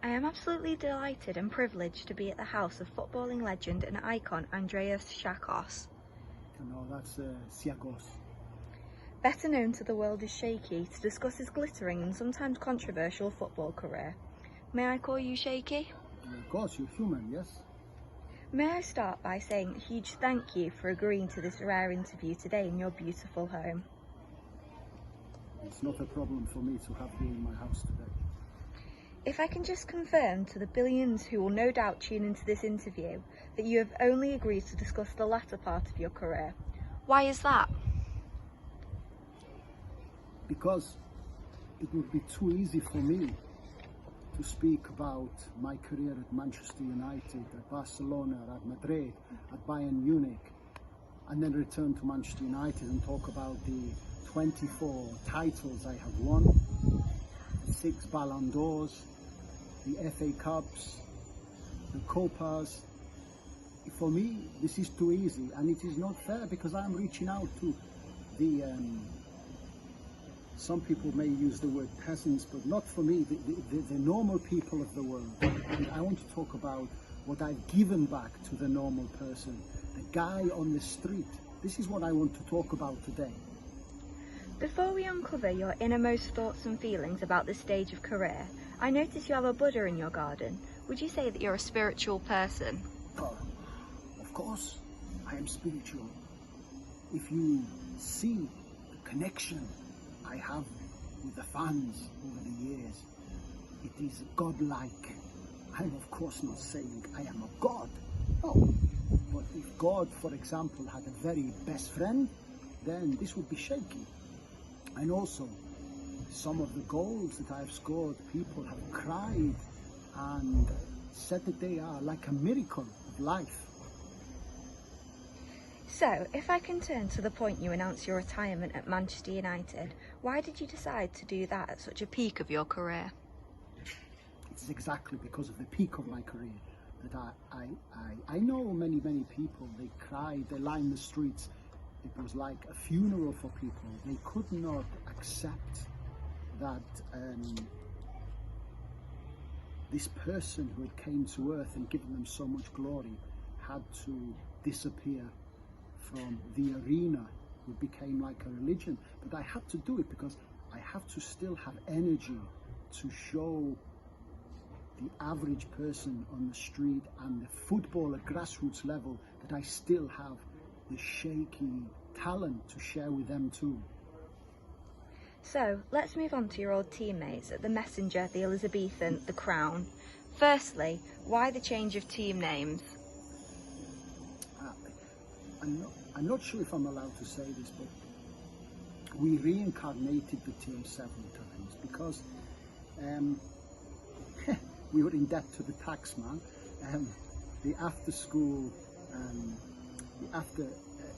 I am absolutely delighted and privileged to be at the house of footballing legend and icon Andreas Shakos. No, that's Siagos. Better known to the world as Shaky, to discuss his glittering and sometimes controversial football career. May I call you Shaky? Of course, you're human, yes? May I start by saying a huge thank you for agreeing to this rare interview today in your beautiful home. It's not a problem for me to have you in my house today. If I can just confirm to the billions who will no doubt tune into this interview that you have only agreed to discuss the latter part of your career. Why is that? Because it would be too easy for me to speak about my career at Manchester United, at Barcelona, at Madrid, at Bayern Munich, and then return to Manchester United and talk about the 24 titles I have won, the 6 Ballon d'Ors, the FA Cups, the Copas. For me, this is too easy, and it is not fair because I am reaching out to the some people may use the word peasants, but not for me, the normal people of the world. And I want to talk about what I've given back to the normal person, the guy on the street. This is what I want to talk about today. Before we uncover your innermost thoughts and feelings about this stage of career, I notice you have a Buddha in your garden. Would you say that you're a spiritual person? Oh, of course, I am spiritual. If you see the connection I have with the fans over the years, it is godlike. I'm of course not saying I am a god, no. But if God, for example, had a very best friend, then this would be Shaky. And also, some of the goals that I've scored, people have cried and said that they are like a miracle of life. So, if I can turn to the point you announced your retirement at Manchester United, why did you decide to do that at such a peak of your career? It's exactly because of the peak of my career that I know many people, they cried, they lie in the streets. It was like a funeral for people. They could not accept that this person who had came to earth and given them so much glory had to disappear from the arena. It became like a religion, but I had to do it because I have to still have energy to show the average person on the street and the footballer grassroots level that I still have the Shaky talent to share with them too. So, let's move on to your old teammates at the Messenger, the Elizabethan, the Crown. Firstly, why the change of team names? I'm not sure if I'm allowed to say this, but we reincarnated the team several times because we were in debt to the tax man. The after school,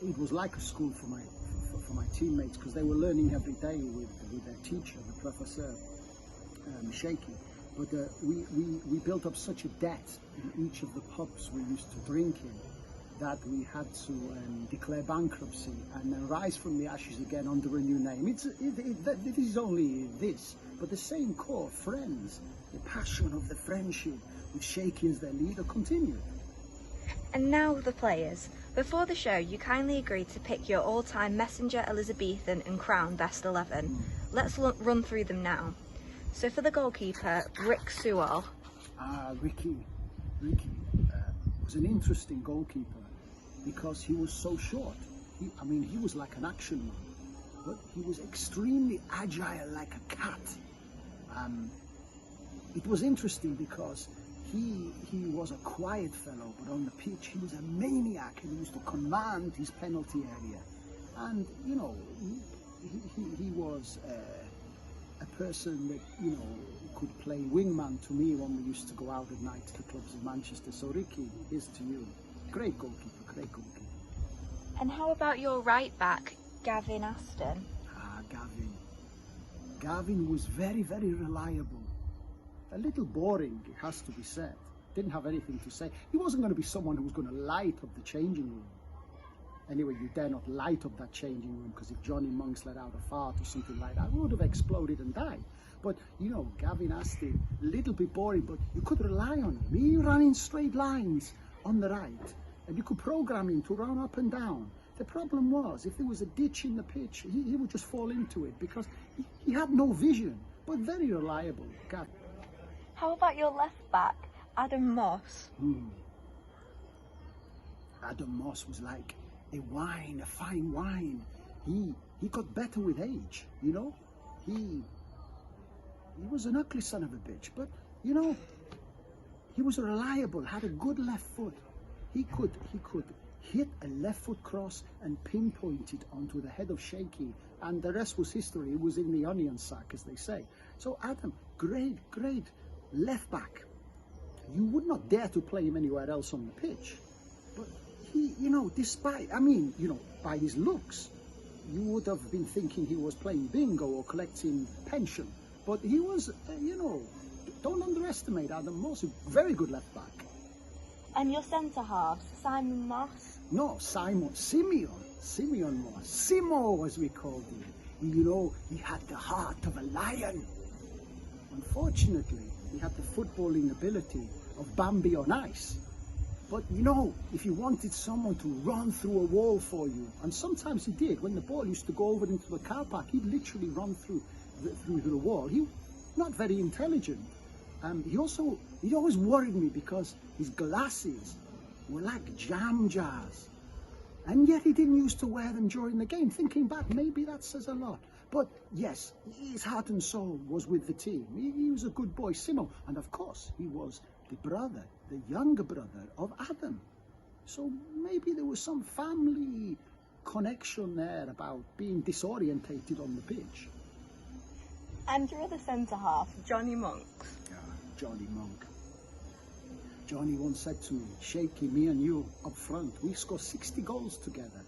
it was like a school for my teammates because they were learning every day with their teacher, the Professor Shaky. But we built up such a debt in each of the pubs we used to drink in that we had to declare bankruptcy and then rise from the ashes again under a new name. It is only this, but the same core friends, the passion of the friendship with Shaky as their leader continued. And now the players. Before the show, you kindly agreed to pick your all-time Messenger, Elizabethan and Crown best 11. Let's run through them now. So for the goalkeeper, Rick Sewell. Ricky was an interesting goalkeeper because he was so short. He was like an action man, but he was extremely agile like a cat. It was interesting because he was a quiet fellow, but on the pitch he was a maniac and he used to command his penalty area. And you know, he was a person that, you know, could play wingman to me when we used to go out at night to the clubs in Manchester. So Ricky, here's to you. Great goalkeeper, great goalkeeper. And how about your right back, Gavin Aston? Gavin was very reliable. A little boring, it has to be said. Didn't have anything to say. He wasn't going to be someone who was going to light up the changing room. Anyway, you dare not light up that changing room, because if Johnny Monks let out a fart or something like that, we would have exploded and died. But, you know, Gavin Aston, a little bit boring, but you could rely on him. He ran in straight lines on the right, and you could program him to run up and down. The problem was, if there was a ditch in the pitch, he would just fall into it because he had no vision, but very reliable. How about your left back, Adam Moss? Adam Moss was like a wine, a fine wine. He got better with age, you know. He was an ugly son of a bitch, but you know, he was reliable, had a good left foot. He could hit a left foot cross and pinpoint it onto the head of Shaky, and the rest was history. It was in the onion sack, as they say. So Adam, great left back. You would not dare to play him anywhere else on the pitch. But he, you know, despite, I mean, you know, by his looks, you would have been thinking he was playing bingo or collecting pension. But he was, you know, don't underestimate Adam Moss, a very good left back. And your centre halves, Simon Moss? No, Simeon Moss. Simo, as we called him. You know, he had the heart of a lion. Unfortunately, he had the footballing ability of Bambi on ice. But you know, if you wanted someone to run through a wall for you, and sometimes he did, when the ball used to go over into the car park, he'd literally run through the wall. He not very intelligent. He always worried me because his glasses were like jam jars, and yet he didn't used to wear them during the game. Thinking back, maybe that says a lot. But yes, his heart and soul was with the team. He was a good boy, Simo, and of course he was the younger brother of Adam. So maybe there was some family connection there about being disorientated on the pitch. And your other centre half, Johnny Monks? Yeah, Johnny Monk. Johnny once said to me, Shaky, me and you up front, we scored 60 goals together.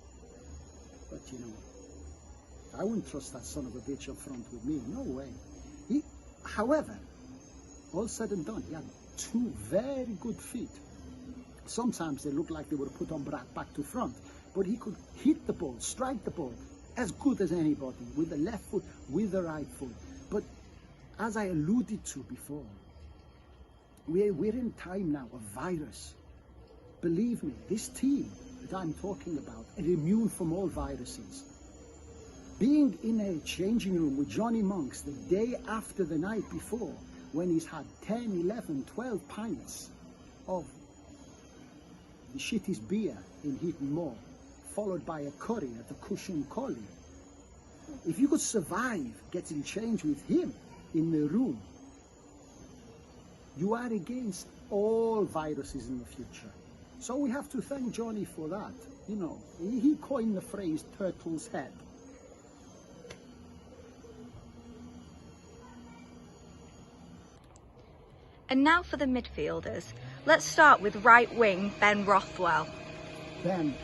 But you know, I wouldn't trust that son of a bitch up front with me, no way. However, all said and done, he had two very good feet. Sometimes they looked like they were put on back to front, but he could hit the ball, strike the ball as good as anybody with the left foot, with the right foot. But as I alluded to before, we're in time now of virus. Believe me, this team that I'm talking about are immune from all viruses. Being in a changing room with Johnny Monks the day after the night before, when he's had 10, 11, 12 pints of the shittest beer in Heaton Moor, followed by a curry at the Cushion Collie. If you could survive getting changed with him in the room, you are against all viruses in the future. So we have to thank Johnny for that. You know, he coined the phrase turtle's head. And now for the midfielders. Let's start with right wing Ben Rothwell. Ben,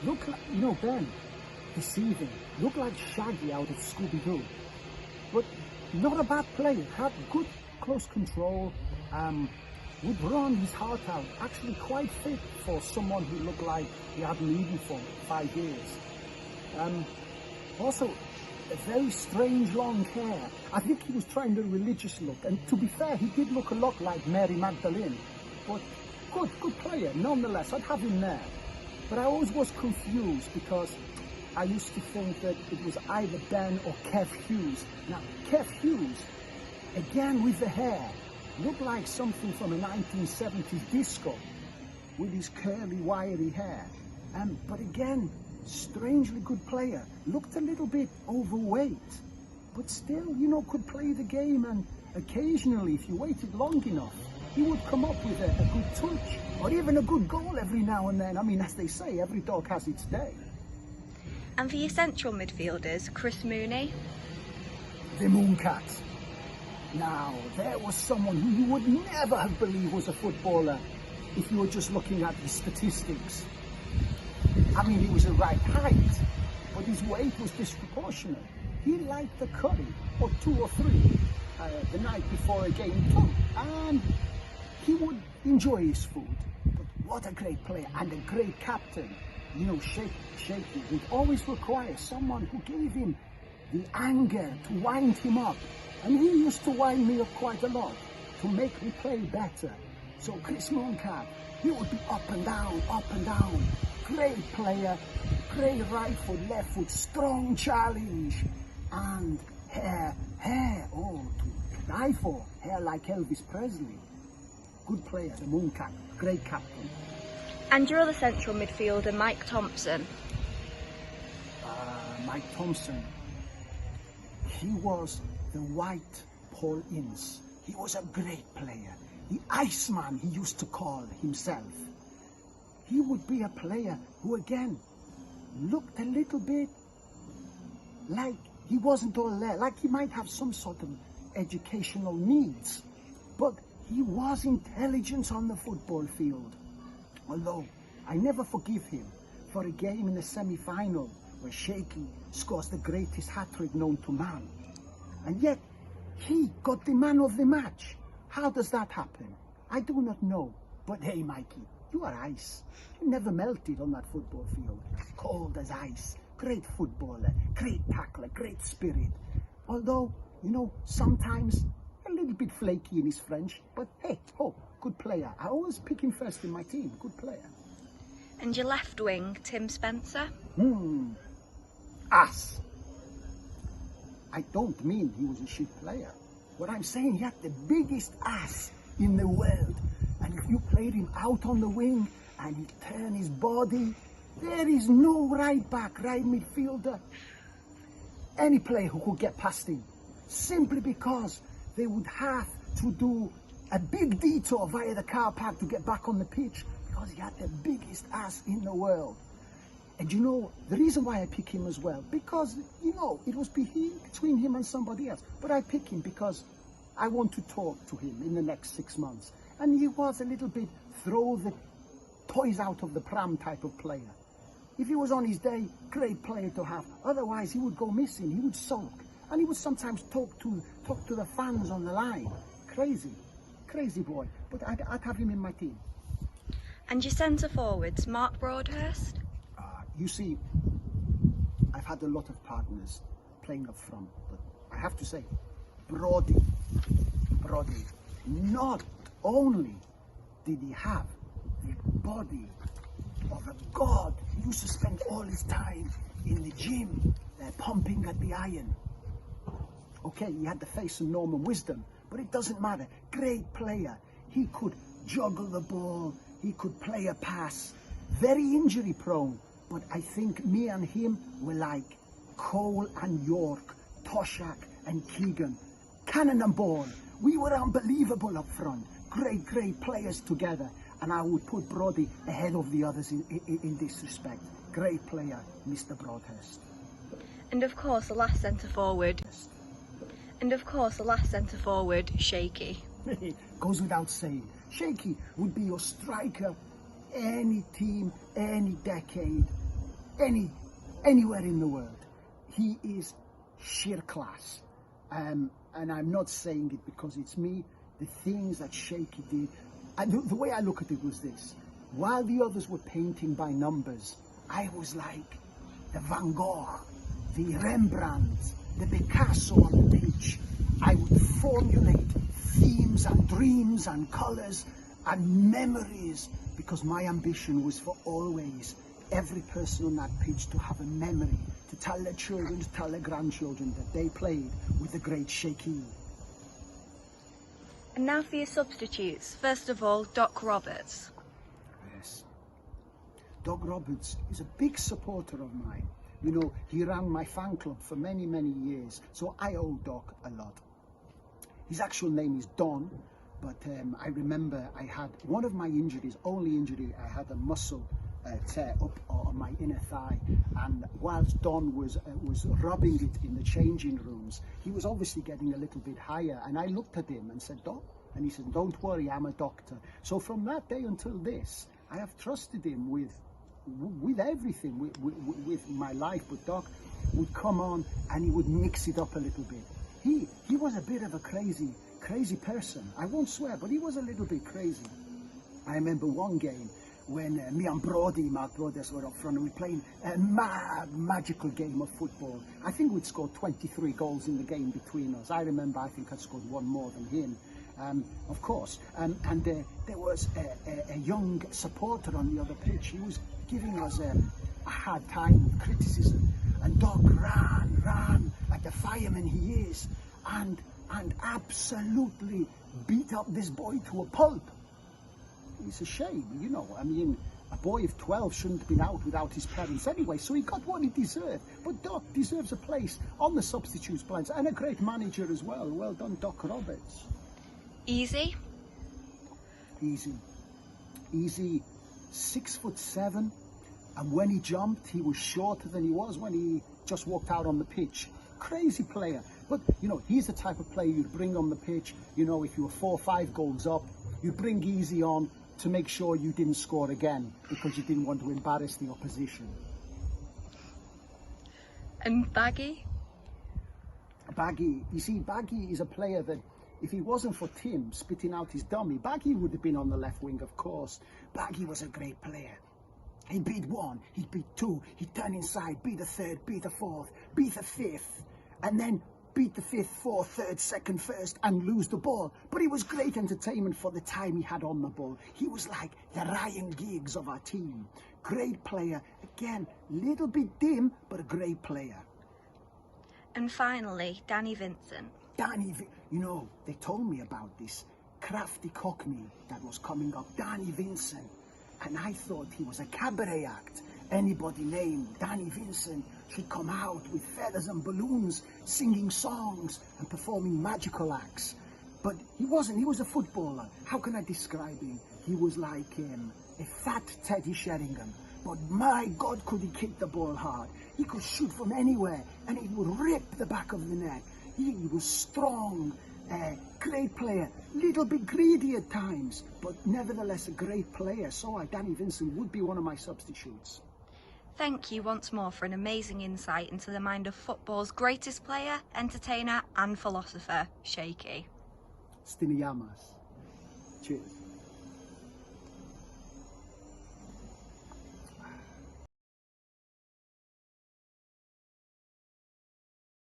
look like, you know, Ben, deceiving. Looked like Shaggy out of Scooby-Doo. But not a bad player. Had good close control. Would run his heart out. Actually quite fit for someone who looked like he hadn't eaten for 5 years. Also, a very strange long hair. I think he was trying the religious look, and to be fair, he did look a lot like Mary Magdalene. But good player, nonetheless. I'd have him there. But I always was confused because I used to think that it was either Ben or Kev Hughes. Now, Kev Hughes, again with the hair, looked like something from a 1970s disco with his curly, wiry hair. But again, strangely good player. Looked a little bit overweight, but still, you know, could play the game, and occasionally, if you waited long enough, he would come up with a good touch, or even a good goal every now and then. I mean, as they say, every dog has its day. And for your central midfielders, Chris Mooney? The Mooncat. Now, there was someone who you would never have believed was a footballer if you were just looking at his statistics. I mean, he was the right height, but his weight was disproportionate. He liked the curry, or 2 or 3, the night before a game too, and he would enjoy his food. But what a great player, and a great captain. You know, Shaky would always require someone who gave him the anger to wind him up. And he used to wind me up quite a lot to make me play better. So Chris Mooncap, he would be up and down, up and down. Great player, great right foot, left foot, strong challenge. And hair, oh, to die for. Hair like Elvis Presley. Good player, the Mooncap, great captain. And your other central midfielder, Mike Thompson. Mike Thompson, he was the white Paul Ince. He was a great player. The Iceman, he used to call himself. He would be a player who, again, looked a little bit like he wasn't all there, like he might have some sort of educational needs, but he was intelligent on the football field. Although I never forgive him for a game in the semi-final where Shaky scores the greatest hat-trick known to man. And yet, he got the man of the match. How does that happen? I do not know. But hey, Mikey, you are ice. You never melted on that football field. Cold as ice. Great footballer, great tackler, great spirit. Although, you know, sometimes a little bit flaky in his French. But hey, oh, good player. I always pick him first in my team. Good player. And your left wing, Tim Spencer? Ass. I don't mean he was a shit player. What I'm saying, he had the biggest ass in the world. And if you played him out on the wing and he turned his body, there is no right back, right midfielder, any player who could get past him. Simply because they would have to do a big detour via the car park to get back on the pitch because he had the biggest ass in the world. And you know, the reason why I pick him as well, because, you know, it was between him and somebody else. But I pick him because I want to talk to him in the next 6 months. And he was a little bit throw the toys out of the pram type of player. If he was on his day, great player to have. Otherwise, he would go missing, he would sulk. And he would sometimes talk to the fans on the line. Crazy boy. But I'd have him in my team. And your centre forwards, Mark Broadhurst? You see, I've had a lot of partners playing up front, but I have to say, Brody, not only did he have the body of a god, he used to spend all his time in the gym, pumping at the iron. Okay, he had the face of Norman Wisdom, but it doesn't matter. Great player. He could juggle the ball, he could play a pass, very injury prone. But I think me and him were like Cole and York, Toshak and Keegan. Cannon and ball. We were unbelievable up front. Great players together. And I would put Brody ahead of the others in this respect. Great player, Mr. Broadhurst. And of course, the last centre forward. Shaky. Goes without saying. Shaky would be your striker any team, any decade. Anywhere in the world. He is sheer class. And I'm not saying it because it's me. The things that Shaky did, and the way I look at it was this. While the others were painting by numbers, I was like the Van Gogh, the Rembrandt, the Picasso on the pitch. I would formulate themes and dreams and colours and memories because my ambition was for always every person on that pitch to have a memory, to tell their children, to tell their grandchildren that they played with the great Shaky. And now for your substitutes. First of all, Doc Roberts. Yes. Doc Roberts is a big supporter of mine. You know, he ran my fan club for many years, so I owe Doc a lot. His actual name is Don, but I remember I had one of my injuries, only injury, I had a muscle tear up on my inner thigh, and whilst Don was rubbing it in the changing rooms, he was obviously getting a little bit higher, and I looked at him and said, Doc, and he said, don't worry, I'm a doctor. So from that day until this, I have trusted him with everything, with my life. But Doc would come on and he would mix it up a little bit. He was a bit of a crazy person. I won't swear, but he was a little bit crazy. I remember one game when me and Mark Brothers, were up front and we were playing a magical game of football. I think we'd scored 23 goals in the game between us. I remember I think I'd scored one more than him. Of course, and there was a young supporter on the other pitch. He was giving us a hard time with criticism, and Doc ran like the fireman he is, and absolutely beat up this boy to a pulp. It's a shame, you know. I mean, a boy of 12 shouldn't have been out without his parents anyway, so he got what he deserved. But Doc deserves a place on the substitutes plans, and a great manager as well. Well done, Doc Roberts. Easy? Easy, 6'7", and when he jumped, he was shorter than he was when he just walked out on the pitch. Crazy player, but you know, he's the type of player you'd bring on the pitch. You know, if you were 4 or 5 goals up, you'd bring Easy on to make sure you didn't score again because you didn't want to embarrass the opposition. And Baggy? Baggy, you see, Baggy is a player that, if he wasn't for Tim spitting out his dummy, Baggy would have been on the left wing, of course. Baggy was a great player. He'd beat 1, he'd beat 2, he'd turn inside, beat the 3rd, beat the 4th, beat the 5th, and then beat the 5th, 4th, 3rd, 2nd, 1st, and lose the ball. But he was great entertainment for the time he had on the ball. He was like the Ryan Giggs of our team. Great player. Again, little bit dim, but a great player. And finally, Danny Vincent. You know, they told me about this crafty cockney that was coming up, Danny Vincent, and I thought he was a cabaret act. Anybody named Danny Vincent should come out with feathers and balloons, singing songs and performing magical acts. But he wasn't, he was a footballer. How can I describe him? He was like a fat Teddy Sheringham, but my God, could he kick the ball hard. He could shoot from anywhere and he would rip the back of the net. He was strong, great player, little bit greedy at times, but nevertheless a great player. So Danny Vincent would be one of my substitutes. Thank you once more for an amazing insight into the mind of football's greatest player, entertainer and philosopher, Shaky. Stiniyamas. Cheers.